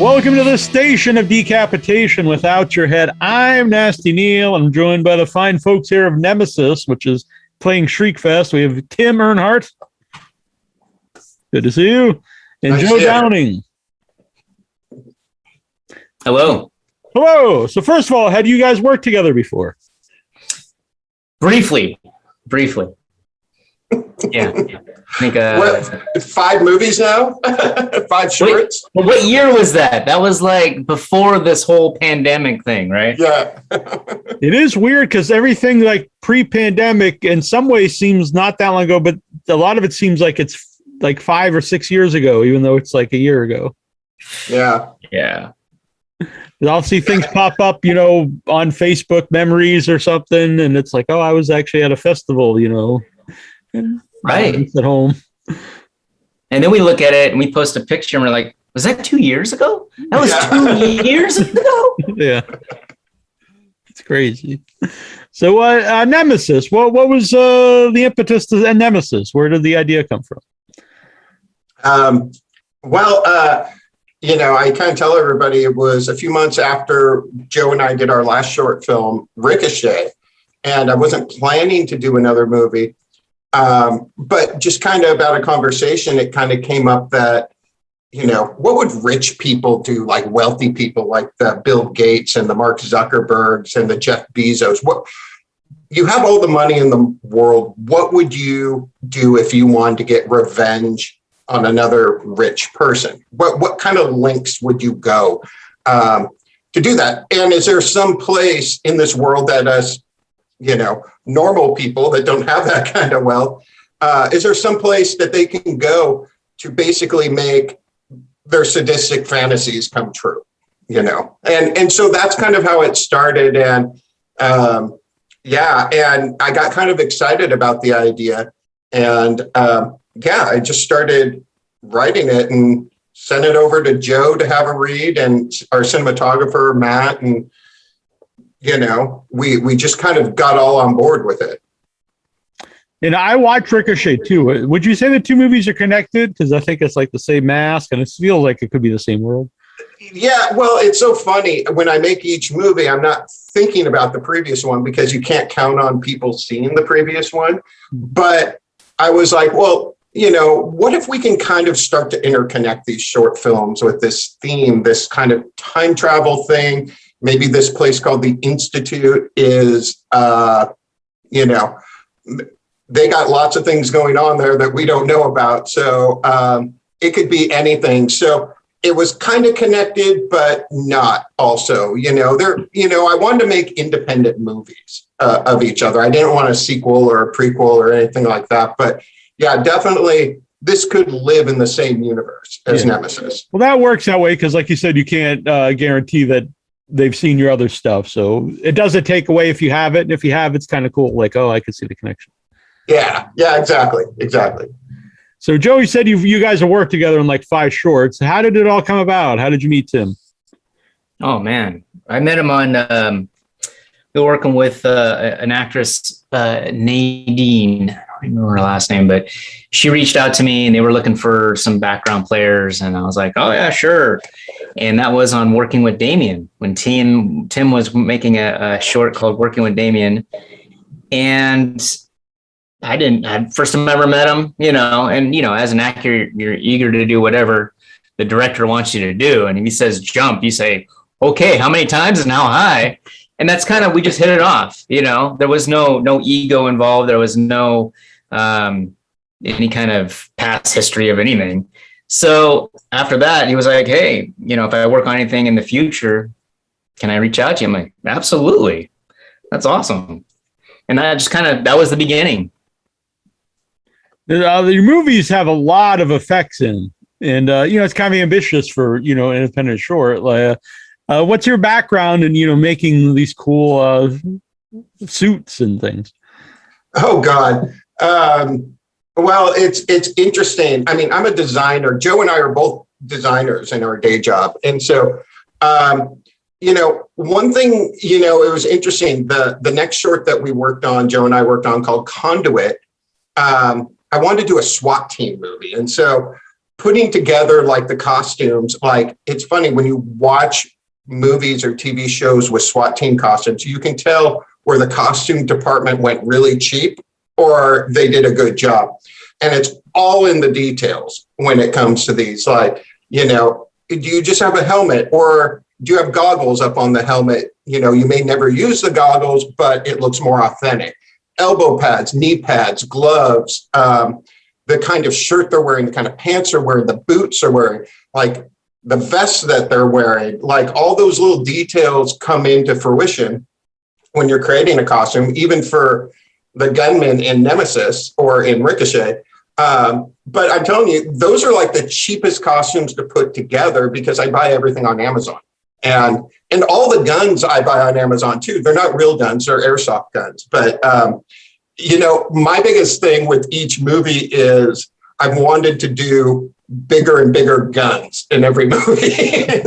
Welcome to the station of decapitation without your head. I'm Nasty Neal. I'm joined by the fine folks here of Nemesis, which is playing Shriekfest. We have Tim Earnhart. Good to see you. And nice Joe Downing. Hello. Hello. So first of all, had you guys worked together before? Briefly. Yeah. I think, what, 5 movies now? 5 shorts? What year was that? That was like before this whole pandemic thing, right? Yeah. It is weird because everything like pre-pandemic in some ways seems not that long ago, but a lot of it seems like it's like 5 or 6 years ago, even though it's like a year ago. Yeah. Yeah. I'll see things pop up, on Facebook memories or something. And it's like, oh, I was actually at a festival, Right. At home. And then we look at it and we post a picture and we're like, was that 2 years ago? That was 2 years ago. Yeah. It's crazy. So Nemesis, what was the impetus to Nemesis? Where did the idea come from? I kind of tell everybody it was a few months after Joe and I did our last short film, Ricochet, and I wasn't planning to do another movie. But just kind of about a conversation, it kind of came up that, what would rich people do, like wealthy people like the Bill Gates and the Mark Zuckerbergs and the Jeff Bezos? What you have all the money in the world. What would you do if you wanted to get revenge on another rich person? What kind of lengths would you go to do that? And is there some place in this world that us, normal people that don't have that kind of wealth, is there some place that they can go to basically make their sadistic fantasies come true, and so that's kind of how it started. And and I got kind of excited about the idea, and I just started writing it and sent it over to Joe to have a read, and our cinematographer Matt, and we just kind of got all on board with it. And I watched Ricochet too. Would you say the two movies are connected? Because I think it's like the same mask, and it feels like it could be the same world. Yeah, well, it's so funny. When I make each movie, I'm not thinking about the previous one because you can't count on people seeing the previous one. But I was like, well, what if we can kind of start to interconnect these short films with this theme, this kind of time travel thing? Maybe this place called the Institute is, they got lots of things going on there that we don't know about. So it could be anything. So it was kind of connected, but not also, I wanted to make independent movies of each other. I didn't want a sequel or a prequel or anything like that. But yeah, definitely this could live in the same universe as Nemesis. Well, that works that way because like you said, you can't guarantee that they've seen your other stuff. So it doesn't take away if you have it. And if you have, it's kind of cool. Like, oh, I can see the connection. Yeah, exactly. So Joey said you guys have worked together in like 5 shorts. How did it all come about? How did you meet Tim? Oh, man. I met him on, we were working with an actress, Nadine. I don't remember her last name, but she reached out to me and they were looking for some background players. And I was like, oh, yeah, sure. And that was on Working with Damien when Tim was making a short called Working with Damien. And first time I ever met him, and, as an actor, you're eager to do whatever the director wants you to do. And if he says jump, you say, okay, how many times and how high? And that's kind of, we just hit it off, there was no ego involved. There was no any kind of past history of anything. So after that, he was like, hey, if I work on anything in the future, can I reach out to you? I'm like, absolutely. That's awesome. And that just that was the beginning. Your movies have a lot of effects in, and it's kind of ambitious for an independent short. Like, what's your background in making these cool suits and things? Oh God, well, it's interesting. I mean, I'm a designer. Joe and I are both designers in our day job, and so one thing it was interesting. The next short that we worked on, Joe and I worked on, called Conduit. I wanted to do a SWAT team movie. And so putting together like the costumes, like it's funny when you watch movies or TV shows with SWAT team costumes, you can tell where the costume department went really cheap or they did a good job. And it's all in the details when it comes to these, like, you know, do you just have a helmet or do you have goggles up on the helmet? You know, you may never use the goggles, but it looks more authentic. Elbow pads, knee pads, gloves, the kind of shirt they're wearing, the kind of pants they're wearing, the boots they're wearing, like the vests that they're wearing, like all those little details come into fruition when you're creating a costume, even for the gunman in Nemesis or in Ricochet. But I'm telling you, those are like the cheapest costumes to put together because I buy everything on Amazon. And all the guns I buy on Amazon too. They're not real guns, they're airsoft guns. But you know, my biggest thing with each movie is I've wanted to do bigger and bigger guns in every movie.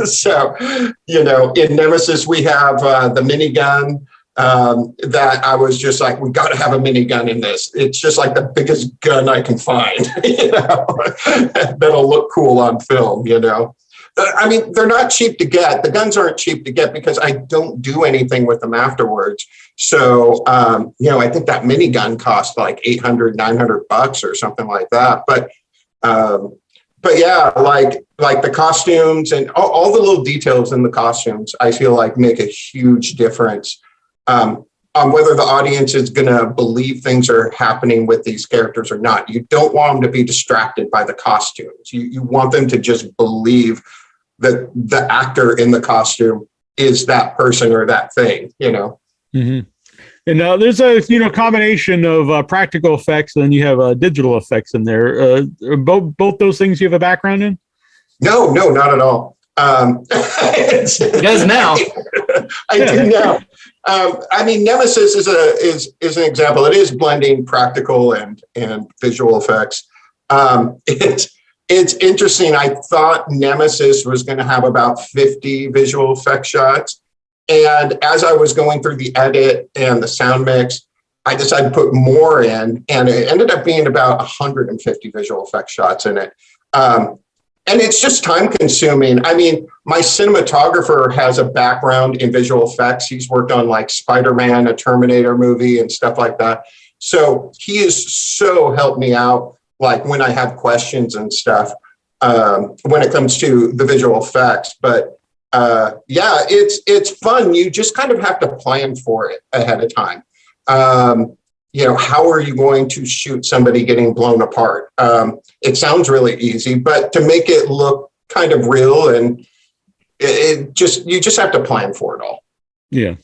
So, you know, in Nemesis, we have the minigun that I was just like, we got to have a minigun in this. It's just like the biggest gun I can find, you know, that'll look cool on film, you know. I mean, they're not cheap to get. The guns aren't cheap to get because I don't do anything with them afterwards. So, you know, I think that minigun cost like $800, $900 or something like that. But yeah, like the costumes and all the little details in the costumes, I feel like make a huge difference on whether the audience is going to believe things are happening with these characters or not. You don't want them to be distracted by the costumes. You want them to just believe that the actor in the costume is that person or that thing, you know? Mm-hmm. And there's a, you know, combination of practical effects, and then you have digital effects in there. Both those things you have a background in? No, not at all. He does now. I do now. I mean, Nemesis is an example. It is blending practical and visual effects. It's interesting. I thought Nemesis was going to have about 50 visual effect shots. And as I was going through the edit and the sound mix, I decided to put more in, and it ended up being about 150 visual effect shots in it. And it's just time consuming. I mean, my cinematographer has a background in visual effects. He's worked on like Spider-Man, a Terminator movie and stuff like that. So he has so helped me out, like when I have questions and stuff, when it comes to the visual effects. But yeah, it's fun. You just kind of have to plan for it ahead of time. You know, how are you going to shoot somebody getting blown apart? It sounds really easy, but to make it look kind of real, and you just have to plan for it all. Yeah.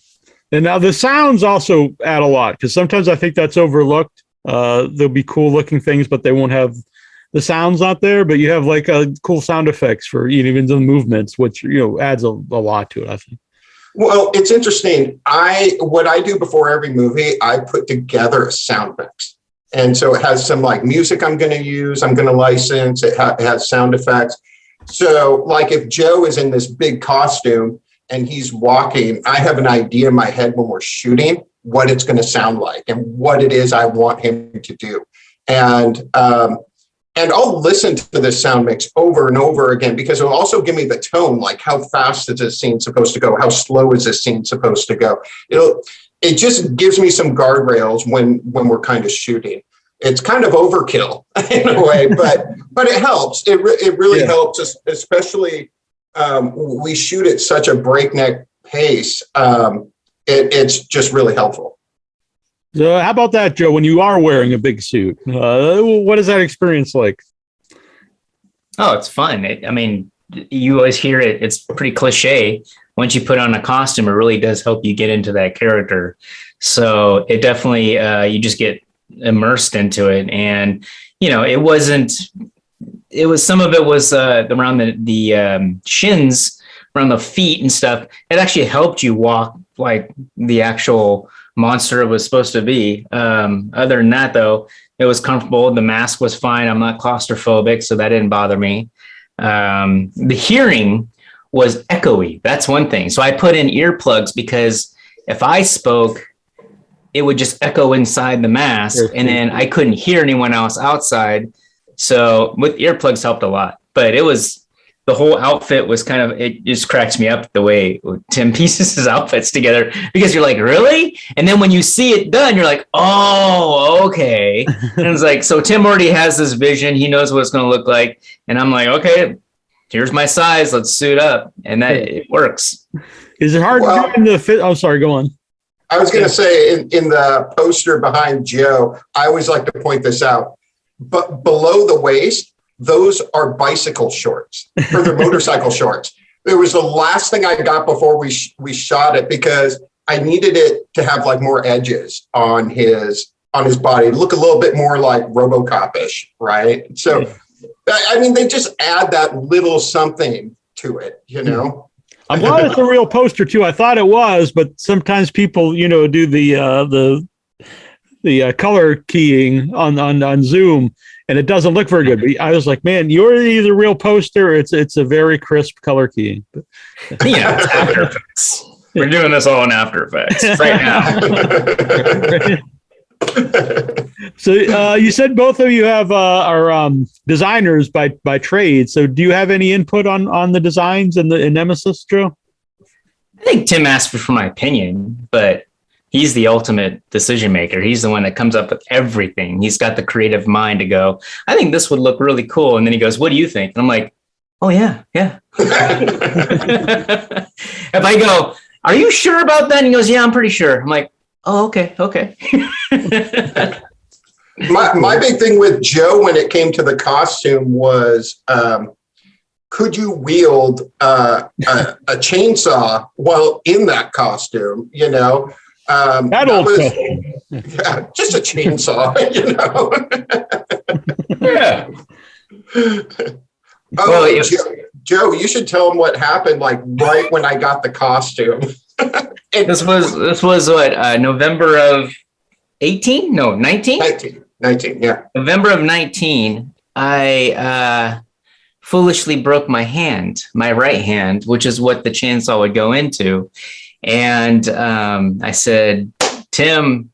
And now the sounds also add a lot, because sometimes I think that's overlooked. There'll be cool looking things, but they won't have the sounds not there, but you have like cool sound effects for even the movements, which, you know, adds a lot to it, I think. Well, it's interesting. What I do before every movie, I put together a sound mix. And so it has some like music I'm going to use, I'm going to license, it has sound effects. So like if Joe is in this big costume and he's walking, I have an idea in my head when we're shooting what it's going to sound like and what it is I want him to do. And I'll listen to this sound mix over and over again, because it'll also give me the tone, like how fast is this scene supposed to go? How slow is this scene supposed to go? It just gives me some guardrails when we're kind of shooting. It's kind of overkill in a way, but it helps. It really helps, especially we shoot at such a breakneck pace. It's just really helpful. So how about that, Joe, when you are wearing a big suit? What is that experience like? Oh, it's fun. I mean, you always hear it. It's pretty cliche. Once you put on a costume, it really does help you get into that character. So it definitely, you just get immersed into it. And, you know, some of it was around the shins, around the feet and stuff. It actually helped you walk like the actual monster it was supposed to be. Other than that, though, it was comfortable. The mask was fine. I'm not claustrophobic, so that didn't bother me. The hearing was echoey. That's one thing. So I put in earplugs, because if I spoke, it would just echo inside the mask, and then I couldn't hear anyone else outside. So with earplugs helped a lot, but the whole outfit was kind of, it just cracks me up the way Tim pieces his outfits together, because you're like, really? And then when you see it done, you're like, oh, okay. And it's like, so Tim already has this vision. He knows what it's going to look like. And I'm like, okay, here's my size. Let's suit up. And that it works. Is it hard to do in the fit? Oh, sorry, go on. I was going to say in the poster behind Joe, I always like to point this out, but below the waist, those are bicycle shorts or they're motorcycle shorts. It was the last thing I got before we shot it, because I needed it to have like more edges on his body, look a little bit more like RoboCop-ish, right? So, I mean, they just add that little something to it, you know? I'm glad it's a real poster too. I thought it was, but sometimes people, do the color keying on Zoom, and it doesn't look very good. But I was like, man, you're either real poster or it's a very crisp color keying. Yeah, it's After Effects. We're doing this all in After Effects right now. So you said both of you are designers by trade. So do you have any input on the designs in Nemesis, Joe? I think Tim asked for my opinion, but he's the ultimate decision maker. He's the one that comes up with everything. He's got the creative mind to go, I think this would look really cool. And then he goes, what do you think? And I'm like, oh, yeah. If I go, are you sure about that? And he goes, yeah, I'm pretty sure. I'm like, oh, okay. My big thing with Joe when it came to the costume was, could you wield a chainsaw while in that costume, That old was, stuff. yeah, just a chainsaw, Yeah. Oh, Well, Joe, you should tell him what happened, like right when I got the costume. This was what, November of 18? No, 19? 19, yeah. November of 19, I foolishly broke my right hand, which is what the chainsaw would go into. And I said, Tim,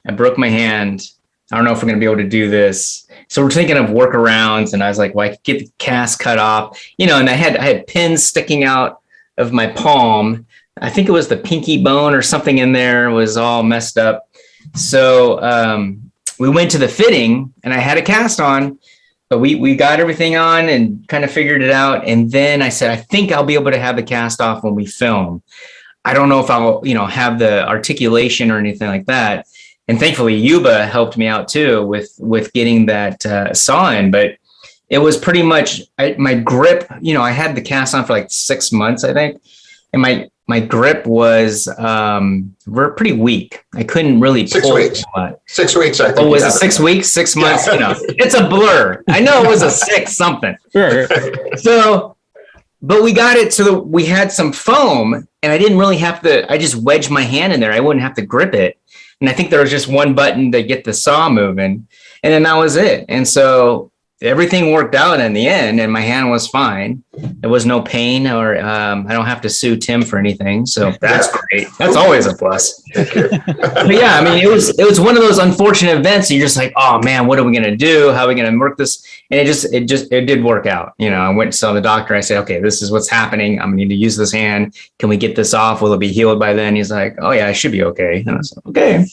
I broke my hand. I don't know if we're going to be able to do this. So we're thinking of workarounds. And I was like, well, I could get the cast cut off, and I had pins sticking out of my palm. I think it was the pinky bone or something in there was all messed up. So we went to the fitting and I had a cast on, but we got everything on and kind of figured it out. And then I said, I think I'll be able to have the cast off when we film. I don't know if I'll, have the articulation or anything like that. And thankfully, Yuba helped me out too with getting that saw in. But it was pretty much my grip. I had the cast on for like 6 months, I think, and my grip was pretty weak. I couldn't really pull 6 weeks. A lot. 6 weeks, I think. Oh, was it 6 weeks? 6 months? Yeah. It's a blur. I know it was a 6 something. Sure. So, but we got it so that we had some foam, and I didn't really have to. I just wedged my hand in there. I wouldn't have to grip it. And I think there was just one button to get the saw moving, and then that was it. And so everything worked out in the end, and my hand was fine. There was no pain, or I don't have to sue Tim for anything. So that's great. That's always a plus. But yeah, I mean, it was one of those unfortunate events. You're just like, oh man, what are we gonna do? How are we gonna work this? And it did work out. I went and saw the doctor. I said, okay, this is what's happening. I'm gonna need to use this hand. Can we get this off? Will it be healed by then? He's like, oh yeah, I should be okay. And I was like, okay.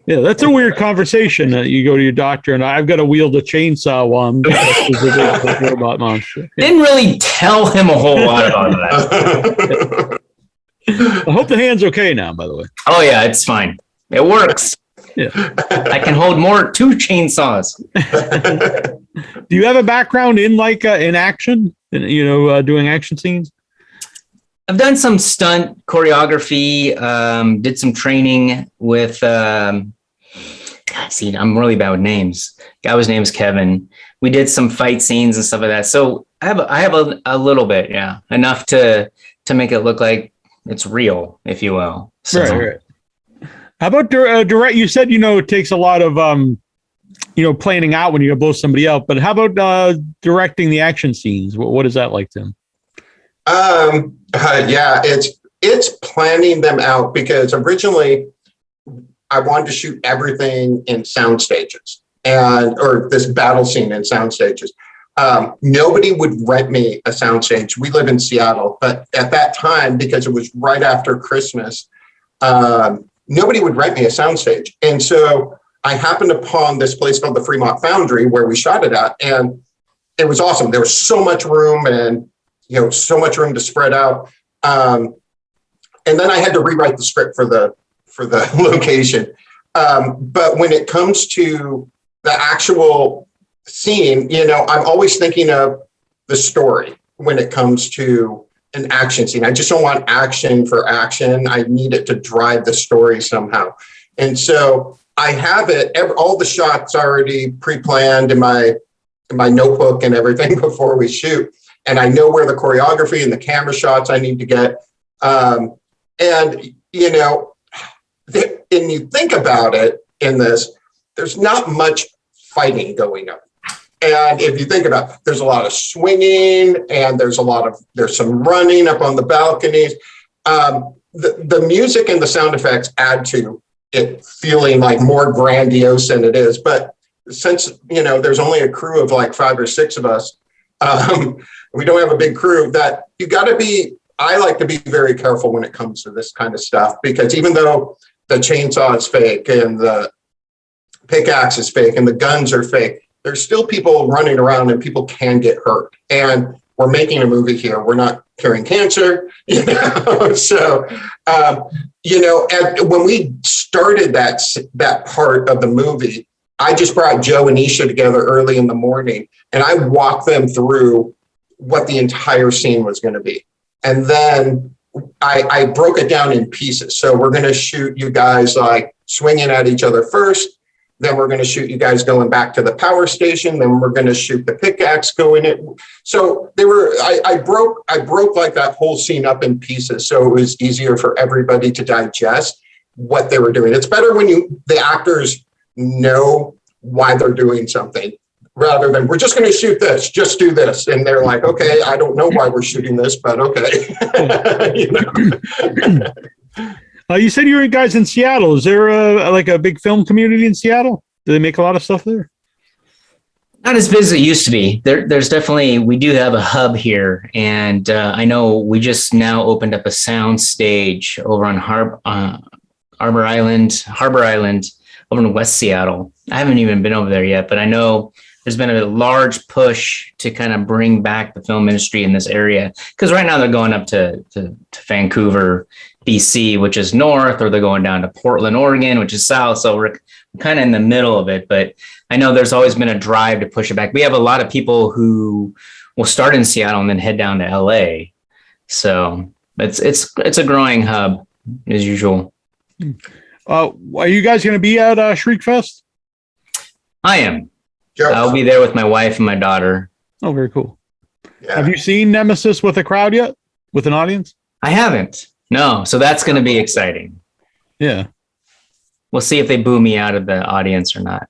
Yeah, that's a weird conversation. You go to your doctor, and I've got to wield a chainsaw while I'm a big robot monster. Didn't really tell him a whole lot about that. I hope the hand's okay now, by the way. Oh yeah, it's fine. It works. Yeah. I can hold two chainsaws. Do you have a background in in action? Doing action scenes? I've done some stunt choreography, did some training with, I'm really bad with names. Guy's name's Kevin. We did some fight scenes and stuff like that. So I have a little bit, yeah, enough to make it look like it's real, if you will. So, right. How about direct? You said, it takes a lot of, planning out when you blow somebody up, but how about directing the action scenes? What is that like, Tim? Yeah, it's planning them out, because originally I wanted to shoot everything in sound stages. or this battle scene in sound stages. Nobody would rent me a soundstage. We live in Seattle, but at that time, because it was right after Christmas, nobody would rent me a soundstage. And so I happened upon this place called the Fremont Foundry where we shot it at, and it was awesome. There was so much room and, so much room to spread out. And then I had to rewrite the script for the location. But when it comes to the actual scene, I'm always thinking of the story when it comes to an action scene. I just don't want action for action. I need it to drive the story somehow. And so I have all the shots already pre-planned in my notebook and everything before we shoot. And I know where the choreography and the camera shots I need to get. And you think about it in this, there's not much fighting going on. And if you think about it, there's a lot of swinging and there's some running up on the balconies. The music and the sound effects add to it feeling like more grandiose than it is. But since, there's only a crew of like 5 or 6 of us, we don't have a big crew, that I like to be very careful when it comes to this kind of stuff, because even though the chainsaw is fake and the pickaxe is fake and the guns are fake, there's still people running around and people can get hurt. And we're making a movie here. We're not curing cancer, So, and when we started that part of the movie, I just brought Joe and Isha together early in the morning, and I walked them through what the entire scene was going to be. And then I broke it down in pieces. So we're going to shoot you guys like swinging at each other first. Then we're going to shoot you guys going back to the power station. Then we're going to shoot the pickaxe going in. So I broke like that whole scene up in pieces. So it was easier for everybody to digest what they were doing. It's better when the actors know why they're doing something, rather than we're just going to shoot this, just do this. And they're like, okay, I don't know why we're shooting this, but okay. You said you were guys in Seattle. Is there a big film community in Seattle? Do they make a lot of stuff there? Not as busy as it used to be. There's definitely, we do have a hub here. And I know we just now opened up a sound stage over on Harbor Island, over in West Seattle. I haven't even been over there yet, but I know there's been a large push to kind of bring back the film industry in this area. Because right now they're going up to Vancouver, BC, which is north, or they're going down to Portland, Oregon, which is south. So we're kind of in the middle of it. But I know there's always been a drive to push it back. We have a lot of people who will start in Seattle and then head down to LA. So it's a growing hub as usual. Are you guys going to be at Shriekfest? I am. Sure. I'll be there with my wife and my daughter. Oh, very cool. Yeah. Have you seen Nemesis with a crowd yet? With an audience? I haven't. No. So that's going to be exciting. Yeah. We'll see if they boo me out of the audience or not.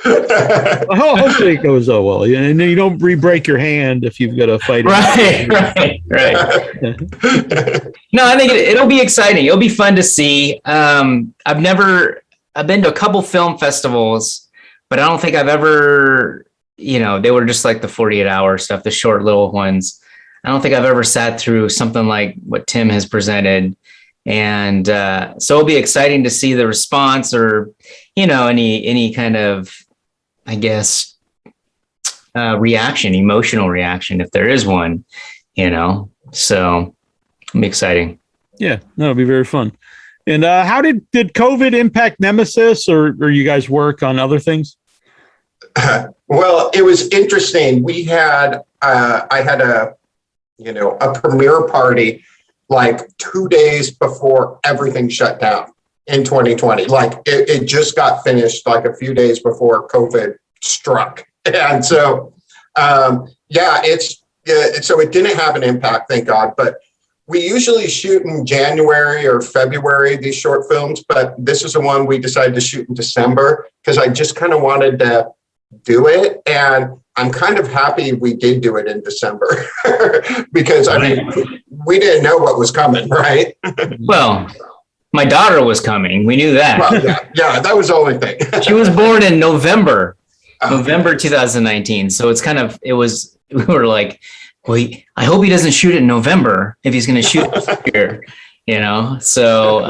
Hopefully it goes well. And then you don't re-break your hand if you've got to fight. Right. No, I think it'll be exciting. It'll be fun to see. I've been to a couple film festivals, but I don't think I've ever, they were just like the 48-hour stuff, the short little ones. I don't think I've ever sat through something like what Tim has presented. And so it'll be exciting to see the response, or, any kind of, I guess, emotional reaction, if there is one, so it'll be exciting. Yeah, that'll be very fun. And how did COVID impact Nemesis, or you guys work on other things? Well, it was interesting. We had, I had a premiere party like 2 days before everything shut down in 2020. Like it just got finished like a few days before COVID struck. And so, so it didn't have an impact, thank God. But we usually shoot in January or February, these short films, but this is the one we decided to shoot in December because I just kind of wanted to do it. And I'm kind of happy we did do it in December because we didn't know what was coming, right? Well, My daughter was coming. We knew that. Well, yeah, that was the only thing. She was born in November Oh, 2019. So we were like, well, I hope he doesn't shoot it in November if he's going to shoot this year, So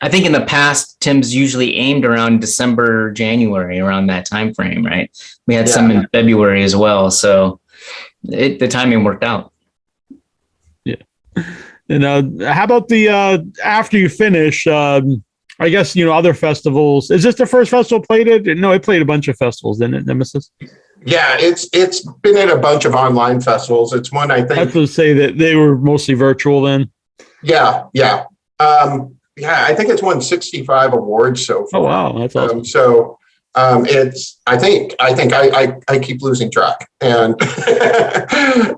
I think in the past, Tim's usually aimed around December, January, around that time frame, right? We had some in February as well. So the timing worked out. Yeah. And how about the after you finish? I guess other festivals. Is this the first festival played it? No, it played a bunch of festivals, didn't it, Nemesis? yeah, it's been at a bunch of online festivals. It's one I think. I have to say that they were mostly virtual then. Yeah. I think it's won 65 awards so far. Oh wow, that's awesome. It's I keep losing track, and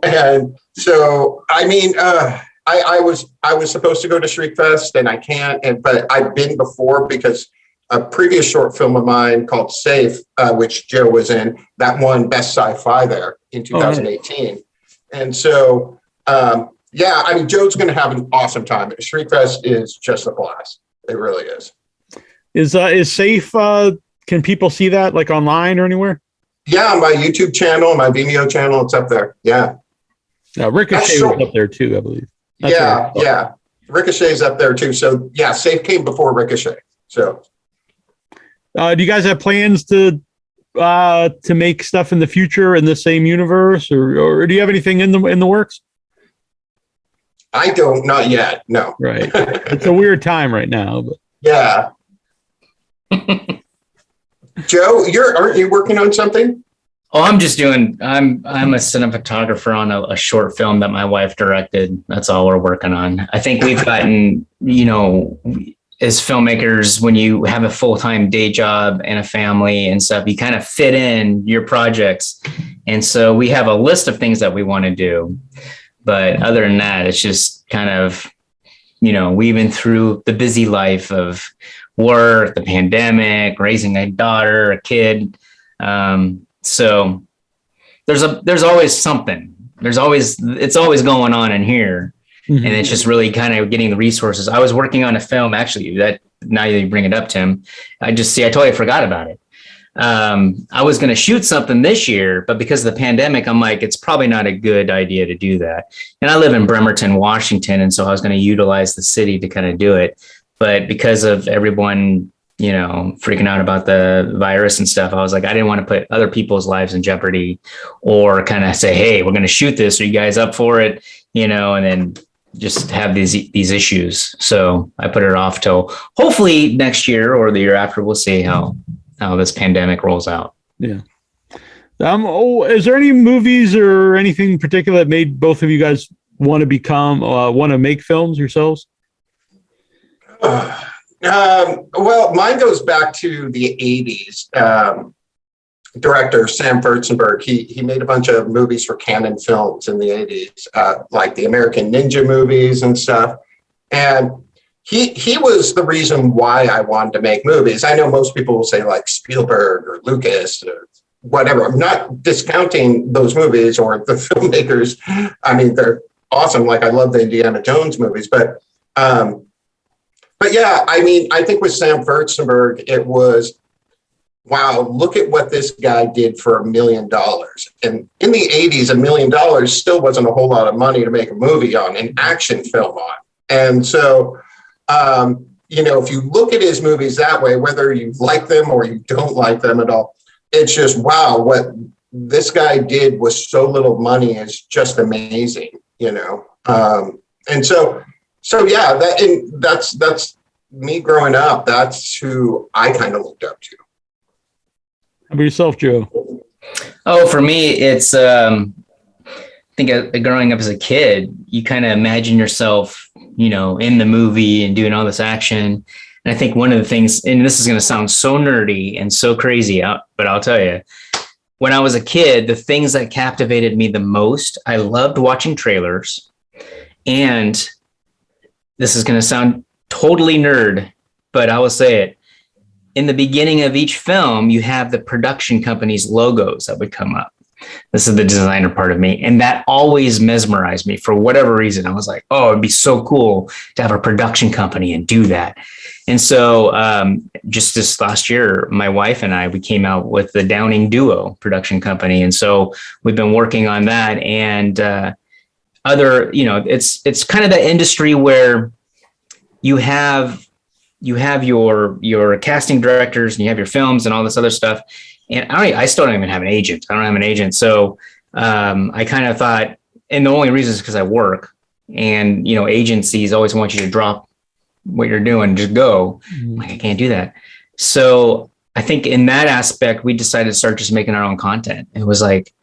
and so I mean I was supposed to go to Shriekfest and I can't, but I've been before because a previous short film of mine called Safe, which Joe was in, that won Best Sci-Fi there in 2018, and so. I mean, Joe's going to have an awesome time. Shriekfest is just a blast. It really is. Is Safe? Can people see that like online or anywhere? Yeah, on my YouTube channel, my Vimeo channel, it's up there. Yeah. Ricochet was up there too, I believe. Yeah. Ricochet's up there too. So yeah, Safe came before Ricochet. So. Do you guys have plans to make stuff in the future in the same universe, or do you have anything in the works? I don't, not yet. No. Right. It's a weird time right now, but yeah. Joe, aren't you working on something? Oh, I'm a cinematographer on a short film that my wife directed. That's all we're working on. I think we've gotten, as filmmakers, when you have a full-time day job and a family and stuff, you kind of fit in your projects. And so we have a list of things that we want to do. But other than that, it's just kind of, weaving through the busy life of work, the pandemic, raising a daughter, a kid. So there's always something. It's always going on in here. Mm-hmm. And it's just really kind of getting the resources. I was working on a film, actually, that now you bring it up, Tim. I totally forgot about it. I was going to shoot something this year, but because of the pandemic, I'm like, it's probably not a good idea to do that. And I live in Bremerton, Washington. And so I was going to utilize the city to kind of do it. But because of everyone, freaking out about the virus and stuff, I was like, I didn't want to put other people's lives in jeopardy or kind of say, hey, we're going to shoot this. Are you guys up for it? And then just have these issues. So I put it off till hopefully next year or the year after. We'll see how this pandemic rolls out. Yeah. Is there any movies or anything in particular that made both of you guys want to make films yourselves? Well, mine goes back to the 80s. Director Sam Furstenberg, he made a bunch of movies for Canon Films in the 80s, like the American Ninja movies and stuff. And he was the reason why I wanted to make movies. I know most people will say like Spielberg or Lucas or whatever. I'm not discounting those movies or the filmmakers. I mean, they're awesome. Like I love the Indiana Jones movies, but yeah, I mean, I think with Sam Furstenberg, it was, wow, look at what this guy did for $1 million. And in the 80s, $1 million still wasn't a whole lot of money to make a movie on, an action film on. And so, if you look at his movies that way, whether you like them or you don't like them at all, it's just, wow, what this guy did with so little money is just amazing, And so yeah, that's me growing up. That's who I kind of looked up to. How about yourself, Joe? Oh, for me, it's, I think growing up as a kid, you kind of imagine yourself, in the movie and doing all this action. And I think one of the things, and this is going to sound so nerdy and so crazy, but I'll tell you, when I was a kid, the things that captivated me the most, I loved watching trailers. And this is going to sound totally nerd, but I will say it. In the beginning of each film, you have the production company's logos that would come up. This is the designer part of me. And that always mesmerized me for whatever reason. I was like, oh, it'd be so cool to have a production company and do that. And so just this last year, my wife and we came out with the Downing Duo production company. And so we've been working on that and it's kind of the industry where you have your casting directors and you have your films and all this other stuff. And I still don't even have an agent. I don't have an agent. So I kind of thought, and the only reason is because I work and, agencies always want you to drop what you're doing, just go. I'm like, I can't do that. So I think in that aspect, we decided to start just making our own content. It was like,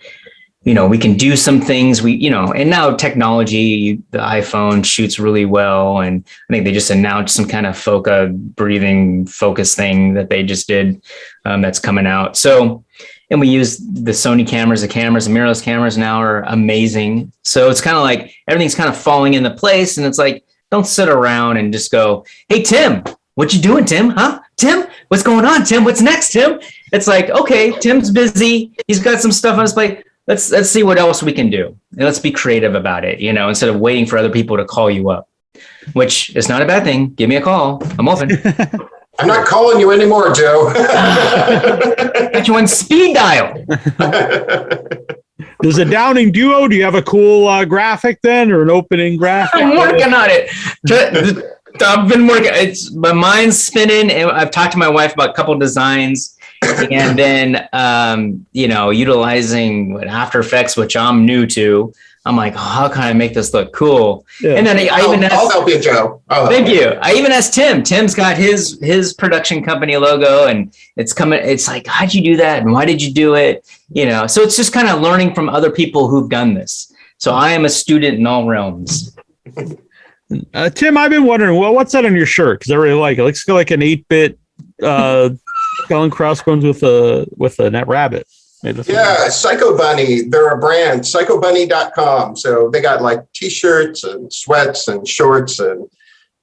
we can do some things and now technology, the iPhone shoots really well. And I think they just announced some kind of breathing focus thing that they just did that's coming out. So, and we use the Sony cameras, the mirrorless cameras now are amazing. So it's kind of like everything's kind of falling into place. And it's like, don't sit around and just go, hey, Tim, what you doing, Tim? Huh? Tim, what's going on, Tim? What's next, Tim? It's like, okay, Tim's busy. He's got some stuff on his plate. Let's see what else we can do. And let's be creative about it, instead of waiting for other people to call you up, which is not a bad thing. Give me a call. I'm open. I'm not calling you anymore, Joe. Got you on speed dial. Does the Downing Duo, do you have a cool graphic then or an opening graphic? I'm working on it. I've been working. My mind's spinning and I've talked to my wife about a couple designs. And then, utilizing After Effects, which I'm new to, I'm like, how can I make this look cool? Yeah. And then I'll help you, Joe. Thank you. I even asked Tim. Tim's got his production company logo, and it's coming. It's like, how'd you do that? And why did you do it? So it's just kind of learning from other people who've done this. So I am a student in all realms. Tim, I've been wondering, what's that on your shirt? Because I really like it. It looks like an 8-bit. Skull and crossbones with a net rabbit. Yeah, Psycho Bunny. They're a brand, psychobunny.com. So they got like t-shirts and sweats and shorts. And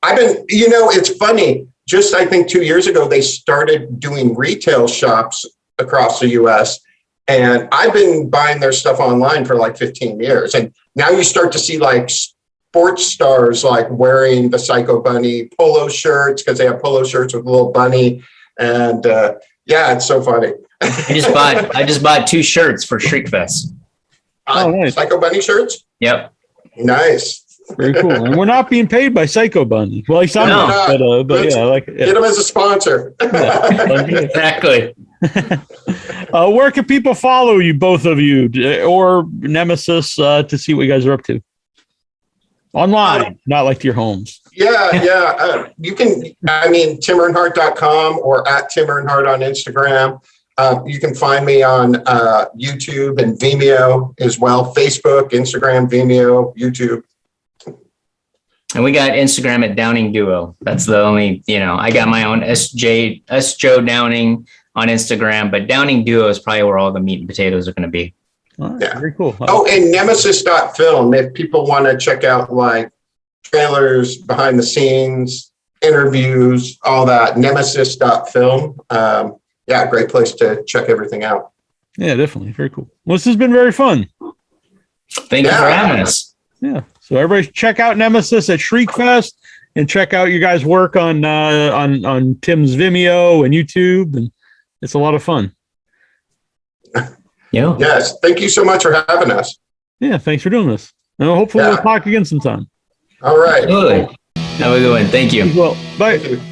I've been, it's funny. Just I think 2 years ago, they started doing retail shops across the US. And I've been buying their stuff online for like 15 years. And now you start to see like sports stars like wearing the Psycho Bunny polo shirts because they have polo shirts with a little bunny. And it's so funny. I just bought 2 shirts for Shriekfest. Nice. Psycho Bunny shirts? Yep. Nice. Very cool. And we're not being paid by Psycho Bunny. Well, he's not, but yeah, I like it. Yeah. Get him as a sponsor. Exactly. Where can people follow you, both of you, or Nemesis, to see what you guys are up to? Online, not like your homes. Yeah. You can, TimEarnhart.com or at Tim Earnhart on Instagram. You can find me on YouTube and Vimeo as well. Facebook, Instagram, Vimeo, YouTube. And we got Instagram at Downing Duo. That's the only, I got my own S Joe Downing on Instagram, but Downing Duo is probably where all the meat and potatoes are going to be. Yeah. Very cool. Oh, and Nemesis.film. If people want to check out like trailers, behind the scenes, interviews, all that, Nemesis.film. Great place to check everything out. Yeah, definitely. Very cool. Well, this has been very fun. Thank you for having us. Yeah. So everybody check out Nemesis at Shriekfest and check out your guys' work on Tim's Vimeo and YouTube. And it's a lot of fun. Yeah. Yes. Thank you so much for having us. Yeah. Thanks for doing this. And hopefully we'll talk again sometime. All right. Absolutely. Have a good one. Thank you. Well, bye. Thank you.